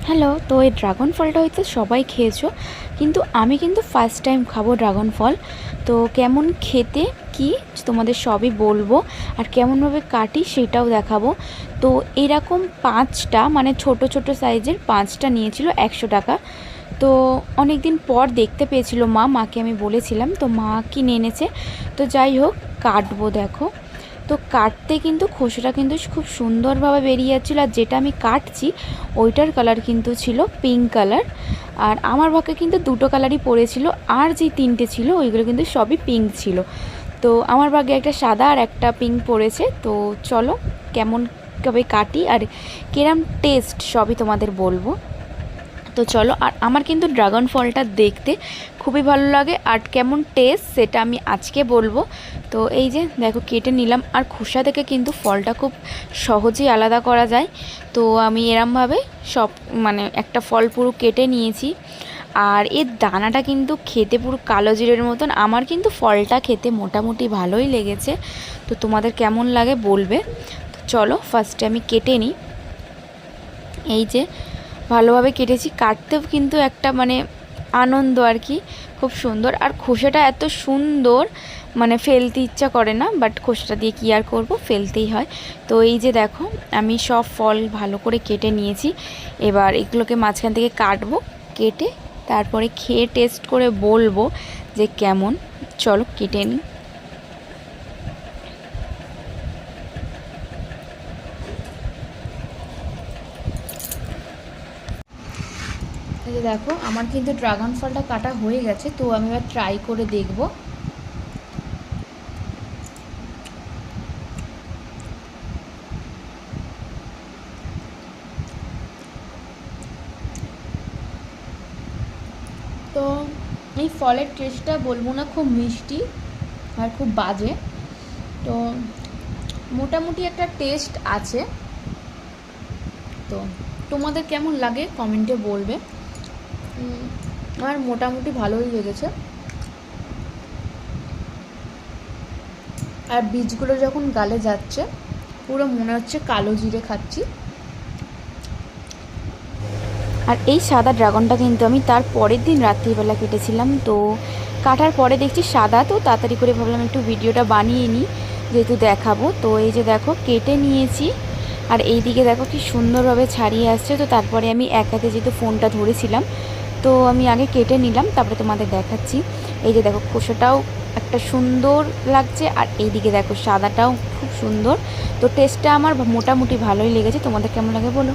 Hello, তো এই dragon ফলটা হয়তো সবাই খেয়েছো, কিন্তু আমি কিন্তু ফার্স্ট টাইম খাবো ড্রাগন ফল। তো কেমন খেতে কি তোমাদের সবই বলবো, আর কেমনভাবে কাটি সেটাও দেখাবো। তো এরকম 5টা মানে ছোট ছোট সাইজের 5টা নিয়েছিল 100 টাকা। তো অনেক দিন পর দেখতে পেয়েছিল মাকে আমি বলেছিলাম, তো মা কিনে এনেছে। তো যাই হোক, কাটবো দেখো। তো কাটতে কিন্তু খোসাটা কিন্তু খুব সুন্দরভাবে বেরিয়ে যাচ্ছিলো, আর যেটা আমি কাটছি ওইটার কালার কিন্তু ছিল পিঙ্ক কালার। আর আমার ভাগে কিন্তু দুটো কালারই পড়েছিল, আর যে 3টে ছিল ওইগুলো কিন্তু সবই পিঙ্ক ছিল। তো আমার ভাগে একটা সাদা আর একটা পিঙ্ক পড়েছে। তো চলো কেমন কবে কাটি আর কিরম টেস্ট সবই তোমাদের বলবো। তো চলো, আর আমার কিন্তু ড্রাগন ফলটা দেখতে খুবই ভালো লাগে, আর কেমন টেস্ট সেটা আমি আজকে বলবো। তো এই যে দেখো কেটে নিলাম, আর খোসা থেকে কিন্তু ফলটা খুব সহজেই আলাদা করা যায়। তো আমি এরমভাবে সব মানে একটা ফল পুরো কেটে নিয়েছি। আর এর দানাটা কিন্তু খেতে পুরো কালো জিরের মতন। আমার কিন্তু ফলটা খেতে মোটামুটি ভালোই লেগেছে। তো তোমাদের কেমন লাগে বলবে। তো চলো ফার্স্টে আমি কেটে নিই। এই যে ভালোভাবে কেটেছি, কাটতেও কিন্তু একটা মানে আনন্দ আর কি, খুব সুন্দর। আর খোসাটা এত সুন্দর মানে ফেলতে ইচ্ছা করে না, বাট খোসাটা দিয়ে কী আর করবো, ফেলতেই হয়। তো এই যে দেখো আমি সব ফল ভালো করে কেটে নিয়েছি। এবার এগুলোকে মাঝখান থেকে কাটবো, কেটে তারপরে খেয়ে টেস্ট করে বলবো যে কেমন। চলো কেটে নিই। এই যে দেখো আমার কিন্তু ড্রাগন ফলটা কাটা হয়ে গেছে। তো আমি এবার ট্রাই করে দেখব। তো এই ফলের টেস্টটা বলবো না খুব মিষ্টি আর খুব বাজে। তো মোটামুটি একটা টেস্ট আছে। তো তোমাদের কেমন লাগে কমেন্টে বলবে। আমার মোটামুটি ভালোই লেগেছে। আর বীজগুলো যখন গালে যাচ্ছে পুরো মনে হচ্ছে কালো জিরে খাচ্ছি। আর এই সাদা ড্রাগনটা কিন্তু আমি তার পরের দিন রাত্রিবেলা কেটেছিলাম। তো কাটার পরে দেখছি সাদা, তো তাড়াতাড়ি করে ভাবলাম একটু ভিডিওটা বানিয়ে নিই যেহেতু দেখাবো। তো এই যে দেখো কেটে নিয়েছি, আর এই দিকে দেখো কি সুন্দরভাবে ছাড়িয়ে আসছে। তো তারপরে আমি এক হাতে যেহেতু ফোনটা ধরেছিলাম, তো আমি আগে কেটে নিলাম, তারপরে তোমাদের দেখাচ্ছি। এই যে দেখো খোসাটাও একটা সুন্দর লাগছে, আর এই দিকে দেখো সাদাটাও খুব সুন্দর। তো টেস্টটা আমার মোটামুটি ভালোই লেগেছে। তোমাদের কেমন লাগে বলো।